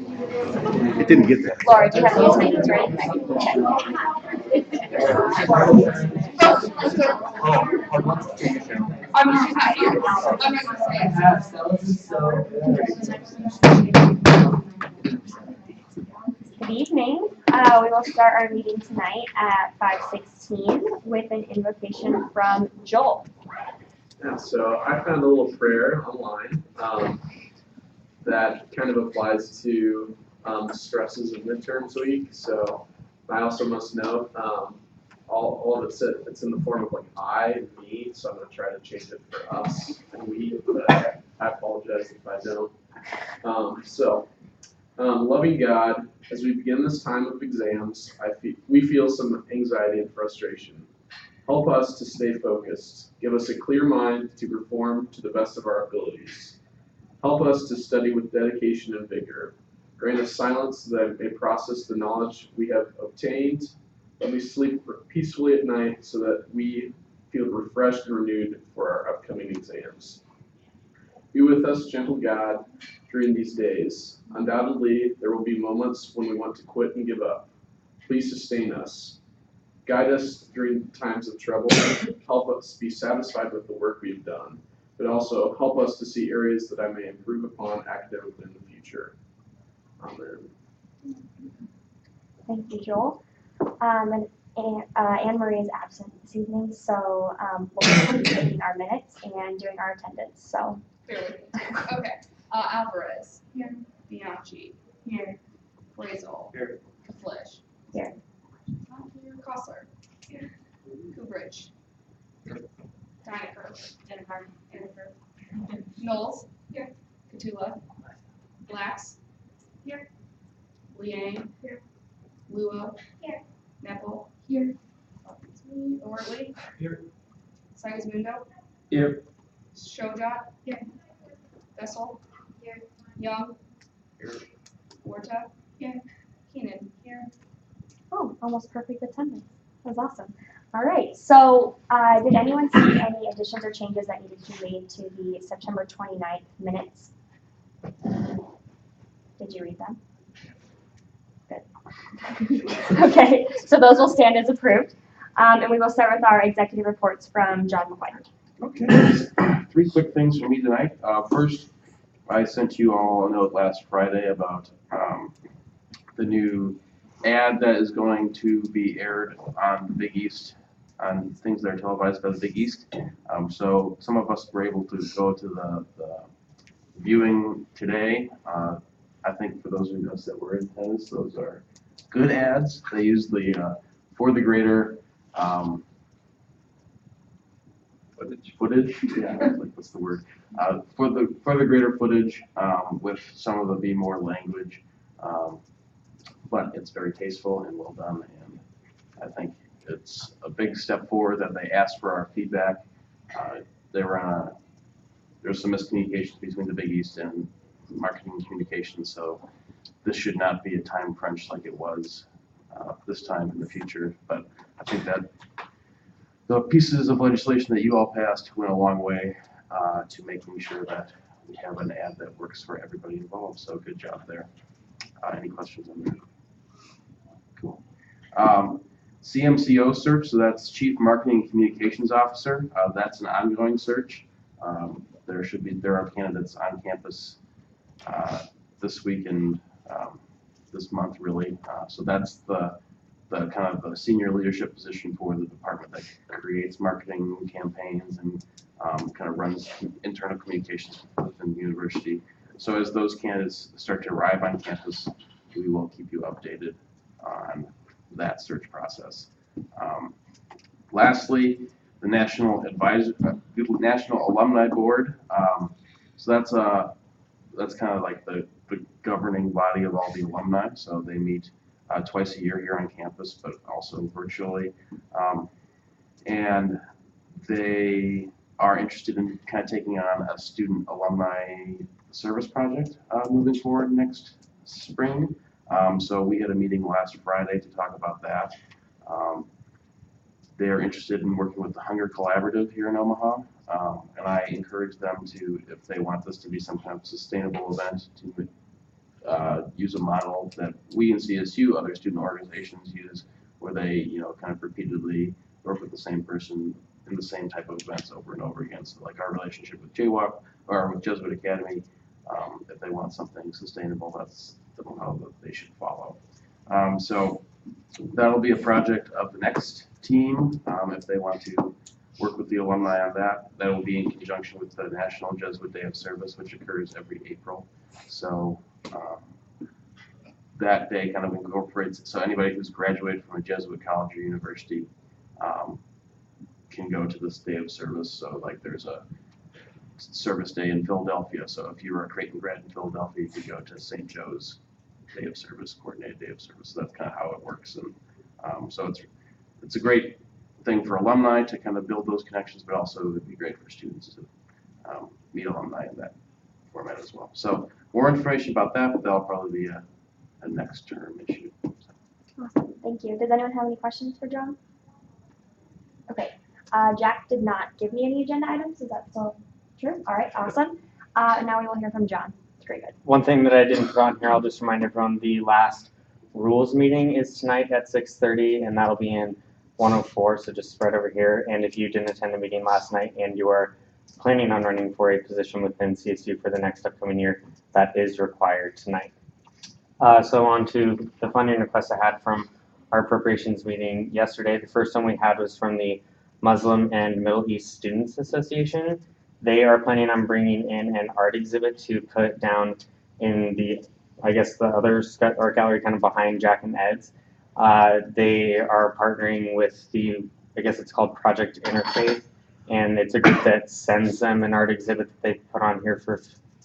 It didn't get that. Laura, do you have the attendance right? I'm not gonna Good evening. We will start our meeting tonight at 5:16 with an invocation from Joel. Yeah, so I found a little prayer online that kind of applies to the stresses of midterms week. So I also must note all of it's in the form of like I and me. So I'm going to try to change it for us and we. But I apologize if I don't. Loving God, as we begin this time of exams, we feel some anxiety and frustration. Help us to stay focused. Give us a clear mind to perform to the best of our abilities. Help us to study with dedication and vigor. Grant us silence so that I may process the knowledge we have obtained. Let me sleep peacefully at night so that we feel refreshed and renewed for our upcoming exams. Be with us, gentle God, during these days. Undoubtedly, there will be moments when we want to quit and give up. Please sustain us. Guide us during times of trouble. Help us be satisfied with the work we've done, but also help us to see areas that I may improve upon academically in the future. Amen. Thank you, Joel. Anne Marie is absent this evening, so we'll be taking our minutes and doing our attendance. So. Okay. Alvarez. Here. Bianchi. Here. Brazel. Here. Kaflish. Here. Kossler. Here. Kubridge. Dinoker. Jennifer. Knowles. Here. Katula. Blacks. Here. Liang. Here. Luo. Here. Nepple. Here. Ortley. Here. Sigismundo. Here. Shojat. Here. Vessel. Here. Young. Here. Warta. Here. Keenan. Here. Oh, almost perfect attendance. That was awesome. All right. So, did anyone see any additions or changes that needed to be made to the September 29th minutes? Did you read them? Good. Okay. So those will stand as approved. And we will start with our executive reports from John McWhite. Okay. 3 quick things for me tonight. First, I sent you all a note last Friday about the new ad that is going to be aired on the Big East, on things that are televised by the Big East. So some of us were able to go to the viewing today. I think for those of us that were in attendance, those are good ads. They use the for the greater footage. Yeah, like what's the word? For the greater footage with some of the Be More language, but it's very tasteful and well done, and I think it's a big step forward that they asked for our feedback. There's some miscommunications between the Big East and marketing and communications, so this should not be a time crunch like it was this time in the future. But I think that the pieces of legislation that you all passed went a long way to making sure that we have an ad that works for everybody involved. So good job there. Any questions on that? Cool. CMCO search, so that's Chief Marketing and Communications Officer. That's an ongoing search. There are candidates on campus this week and this month really. So that's the kind of the senior leadership position for the department that creates marketing campaigns and kind of runs internal communications within the university. So as those candidates start to arrive on campus, we will keep you updated on that search process. Lastly, the National Alumni Board. So that's kind of like the governing body of all the alumni. So they meet twice a year here on campus, but also virtually. And they are interested in kind of taking on a student alumni service project moving forward next spring. So we had a meeting last Friday to talk about that. They're interested in working with the Hunger Collaborative here in Omaha, and I encourage them to, if they want this to be some kind of sustainable event, to use a model that we in CSU, other student organizations use, where they, you know, kind of repeatedly work with the same person in the same type of events over and over again. So like our relationship with JWAP or with Jesuit Academy, if they want something sustainable, that's the model that they should follow. So that'll be a project of the next team. If they want to work with the alumni on that, that will be in conjunction with the National Jesuit Day of Service, which occurs every April. So that day kind of incorporates, so anybody who's graduated from a Jesuit college or university can go to this day of service. So like there's a service day in Philadelphia. So if you were a Creighton grad in Philadelphia, you could go to St. Joe's Day of Service, coordinated day of service. So that's kind of how it works. And so it's a great thing for alumni to kind of build those connections, but also it would be great for students to meet alumni in that format as well. So more information about that, but that'll probably be a next term issue. Awesome, thank you. Does anyone have any questions for John? Okay, Jack did not give me any agenda items. Is that still true? All right, awesome. Now we will hear from John. Very good. One thing that I didn't put on here, I'll just remind everyone, the last rules meeting is tonight at 6:30, and that'll be in 104, so just right over here. And if you didn't attend the meeting last night and you are planning on running for a position within CSU for the next upcoming year, that is required tonight. So on to the funding requests I had from our appropriations meeting yesterday. The first one we had was from the Muslim and Middle East Students Association. They are planning on bringing in an art exhibit to put down in the, I guess, the other art gallery kind of behind Jack and Ed's. They are partnering with the, I guess it's called Project Interfaith, and it's a group that sends them an art exhibit that they put on here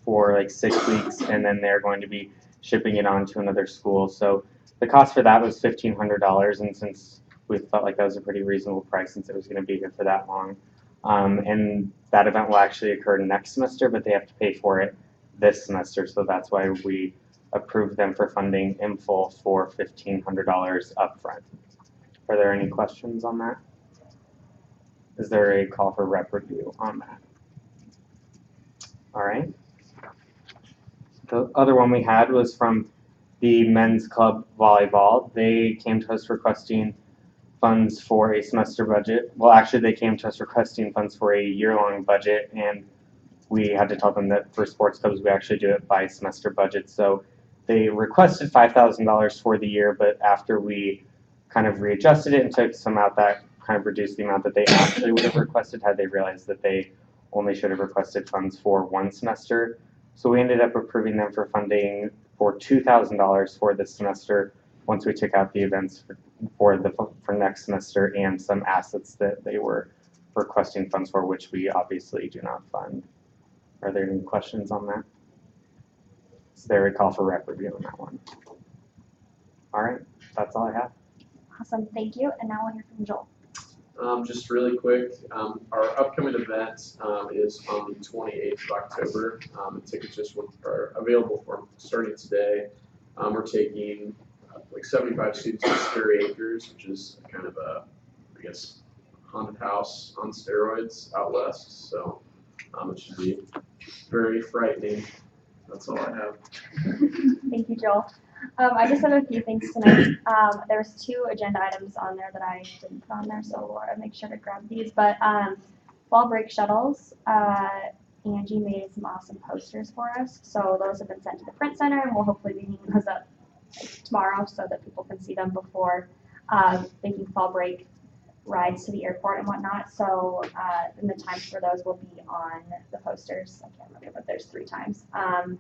for like 6 weeks, and then they're going to be shipping it on to another school. So the cost for that was $1,500, and since we felt like that was a pretty reasonable price since it was going to be here for that long. And that event will actually occur next semester, but they have to pay for it this semester, so that's why we approved them for funding in full for $1,500 upfront. Are there any questions on that? Is there a call for rep review on that? All right. The other one we had was from the men's club volleyball. They came to us requesting funds for a semester budget. Well, actually, they came to us requesting funds for a year-long budget, and we had to tell them that for sports clubs, we actually do it by semester budget. So they requested $5,000 for the year, but after we kind of readjusted it and took some out, that kind of reduced the amount that they actually would have requested had they realized that they only should have requested funds for one semester. So we ended up approving them for funding for $2,000 for this semester once we took out the events for next semester and some assets that they were requesting funds for, which we obviously do not fund. Are there any questions on that? Is there a call for rep review on that one? All right, that's all I have. Awesome, thank you. And now we'll hear from Joel. Just really quick, our upcoming event is on the 28th of October. The tickets just are available for starting today. We're taking like 75 students to Scary Acres, which is kind of a, I guess, haunted house on steroids out west. So it should be very frightening. That's all I have. Thank you, Joel. I just have a few things tonight. There's 2 agenda items on there that I didn't put on there, so Laura, make sure to grab these. But fall break shuttles, Angie made some awesome posters for us. So those have been sent to the print center, and we'll hopefully be hanging those up tomorrow so that people can see them before making fall break rides to the airport and whatnot. So and the times for those will be on the posters. I can't remember, but there's 3 times. And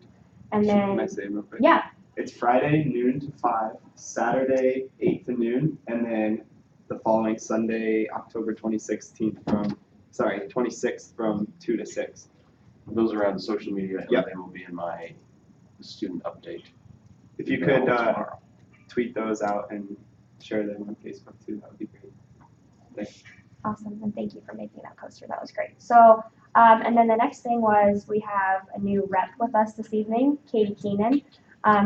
Can I then, say real quick? yeah, It's Friday noon to 5, Saturday 8 to noon, and then the following Sunday, October 26th from 2 to 6. Those are on social media, and Yep. they will be in my student update. If you email could tomorrow. tweet those out and share them on Facebook too, that would be great. Thanks. awesome, and thank you for making that poster. That was great. So, and then the next thing was we have a new rep with us this evening, Katie Keenan.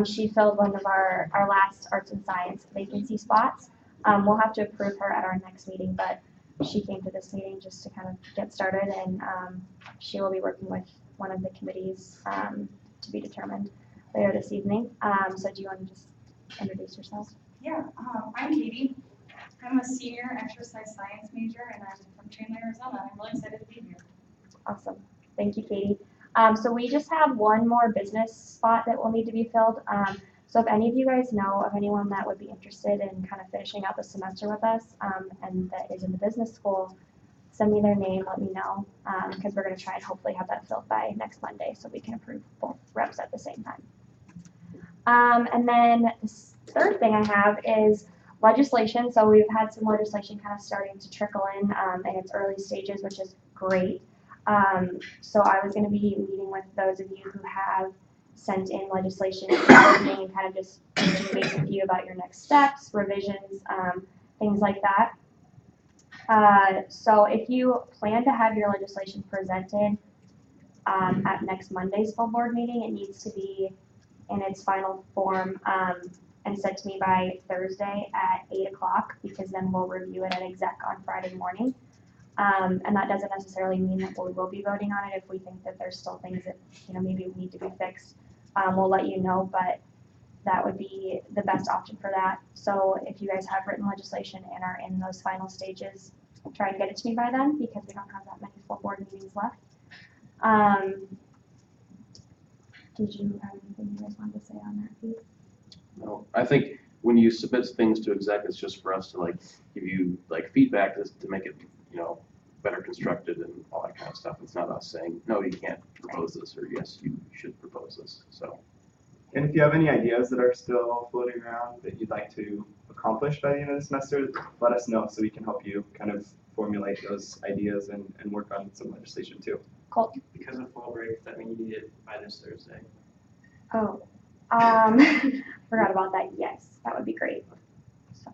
She filled one of our last arts and science vacancy spots. We'll have to approve her at our next meeting, but she came to this meeting just to kind of get started, and she will be working with one of the committees to be determined. later this evening. So do you want to just introduce yourself? Yeah, I'm Katie. I'm a senior exercise science major and I'm from Chandler, Arizona. I'm really excited to be here. Awesome. Thank you, Katie. So we just have one more business spot that will need to be filled. So if any of you guys know of anyone that would be interested in kind of finishing out the semester with us and that is in the business school, send me their name, let me know, because we're going to try and hopefully have that filled by next Monday so we can approve both reps at the same time. And then the third thing I have is legislation. So we've had some legislation kind of starting to trickle in its early stages, which is great. So I was going to be meeting with those of you who have sent in legislation and kind of just touching base with you about your next steps, revisions, things like that. So if you plan to have your legislation presented at next Monday's full board meeting, it needs to be in its final form and sent to me by Thursday at 8 o'clock because then we'll review it at exec on Friday morning. And that doesn't necessarily mean that we will be voting on it if we think that there's still things that maybe need to be fixed. We'll let you know, but that would be the best option for that. So if you guys have written legislation and are in those final stages, try and get it to me by then because we don't have that many full board meetings left. Did you have anything you guys wanted to say on that, Pete? No, I think when you submit things to exec, it's just for us to like give you like feedback to make it, better constructed and all that kind of stuff. It's not us saying, no, you can't propose this, or yes, you should propose this, so. And if you have any ideas that are still floating around that you'd like to accomplish by the end of the semester, let us know so we can help you kind of formulate those ideas and work on some legislation too. Colt? Because of fall break, that mean you need it by this Thursday. Oh, forgot about that. Yes, that would be great. So,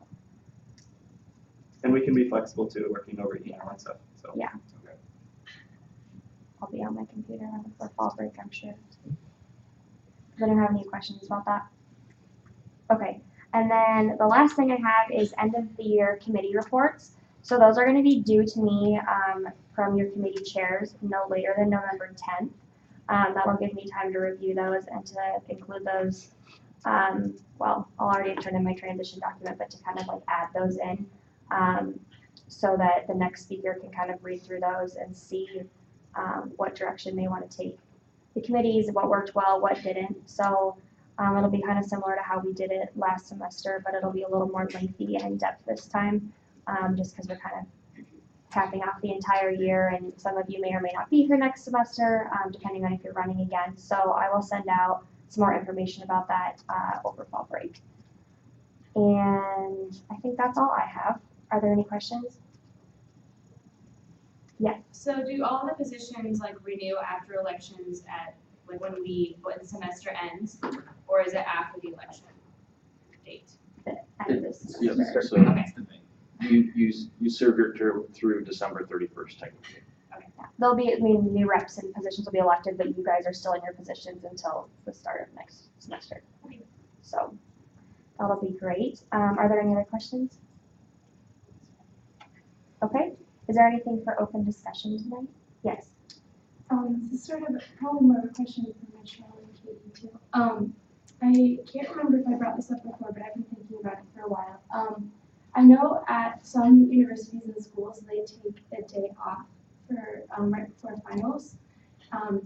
And we can be flexible too, working over email and stuff, so. Yeah. I'll be on my computer for fall break, I'm sure. Does anyone have any questions about that? Okay, and then the last thing I have is end of the year committee reports. So those are going to be due to me from your committee chairs no later than November 10th. That'll give me time to review those and to include those. Well, I'll already turn in my transition document, but to kind of like add those in so that the next speaker can kind of read through those and see what direction they want to take the committees, what worked well, what didn't. So it'll be kind of similar to how we did it last semester, but it'll be a little more lengthy and in-depth this time, just because we're kind of capping off the entire year, and some of you may or may not be here next semester, depending on if you're running again. So I will send out some more information about that over fall break. And I think that's all I have. Are there any questions? Yeah. So do all the positions like renew after elections at like when the semester ends, or is it after the election date? The end of this Yeah, semester. so Okay. you serve your term through December 31st technically. There'll be, new reps and positions will be elected, but you guys are still in your positions until the start of next semester. So that'll be great. Are there any other questions? Okay. Is there anything for open discussion tonight? Yes. This is sort of probably more of a question for Michelle and Katie too. I can't remember if I brought this up before, but I've been thinking about it for a while. I know at some universities and schools they take a day off for right before finals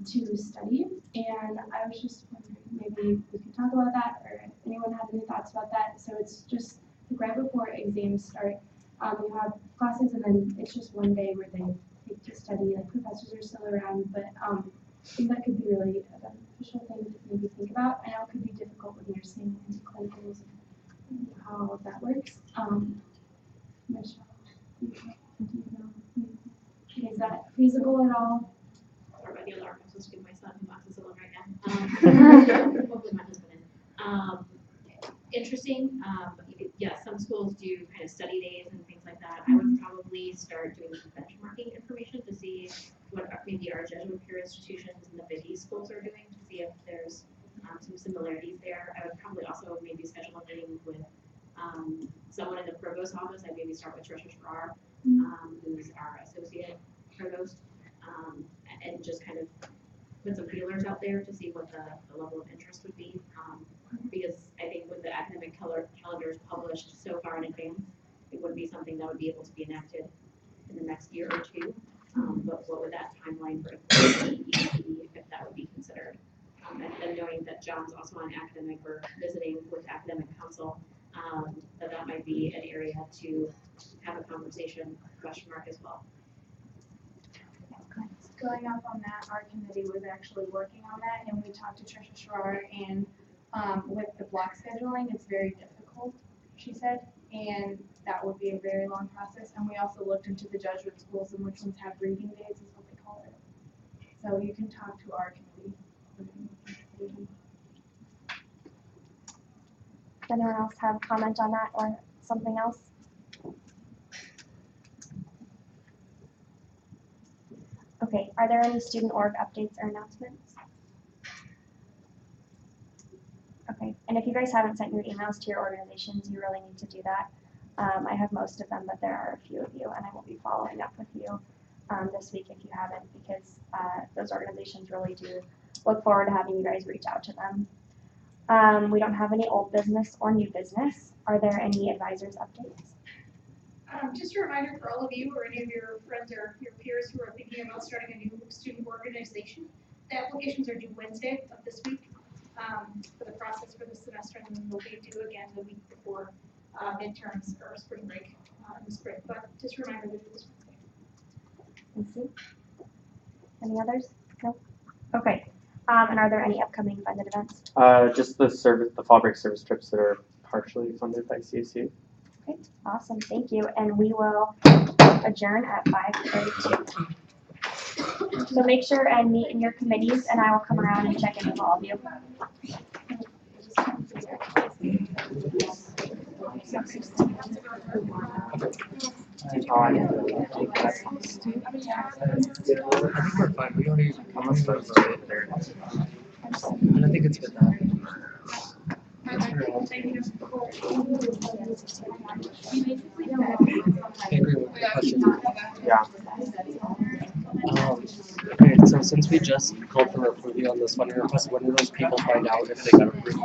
to study, and I was just wondering maybe we could talk about that, or if anyone had any thoughts about that. So it's just right before exams start. You have classes, and then it's just one day where they take to study. Like professors are still around, but I think that could be really a beneficial thing to maybe think about. I know it could be difficult with nursing and clinicals and how that works. Michelle, do you know? Is that feasible at all? Or by the alarm, I'm supposed to give my son who boxes alone right now. Hopefully my husband is. Interesting, yeah, some schools do kind of study days and things like that. I would probably start doing some benchmarking information to see what maybe our Jesuit peer institutions and the Big East schools are doing to see if there's some similarities there. I would probably also maybe schedule a meeting with someone in the provost office. I'd maybe start with Trisha Schrar, who's our associate provost, and just kind of put some feelers out there to see what the level of interest would be. because I think with the academic calendars published so far in advance, it wouldn't be something that would be able to be enacted in the next year or two. But what would that timeline for EEP, if that would be considered? And then knowing that John's also on academic or visiting with academic council, that might be an area to have a conversation, question mark as well. Going up on that, our committee was actually working on that, and we talked to Trisha Schroer, and with the block scheduling, it's very difficult, she said, and that would be a very long process. And we also looked into the Jesuit schools and which ones have reading days, is what they call it. So you can talk to our committee. Does anyone else have a comment on that or something else? Okay, are there any student org updates or announcements? Okay, and if you guys haven't sent your emails to your organizations, you really need to do that. I have most of them, but there are a few of you, and I will be following up with you this week if you haven't, because those organizations really do look forward to having you guys reach out to them. We don't have any old business or new business. Are there any advisors updates? Just a reminder for all of you or any of your friends or your peers who are thinking about starting a new student organization, the applications are due Wednesday of this week for the process for the semester, and then they'll be due again the week before midterms or spring break in the spring. But just a reminder that it was Wednesday. Thank you. Any others? No? Okay. And are there any upcoming funded events? Just the fall break service trips that are partially funded by CSU. Okay, awesome, thank you, and we will adjourn at 5:32. So make sure and meet in your committees, and I will come around and check in with all of you. I think we're fine. We don't need to there. I don't think it's good now. I agree with the question. Yeah. Okay, so since we just called for approval on this funding request, when do those people find out if they got approved?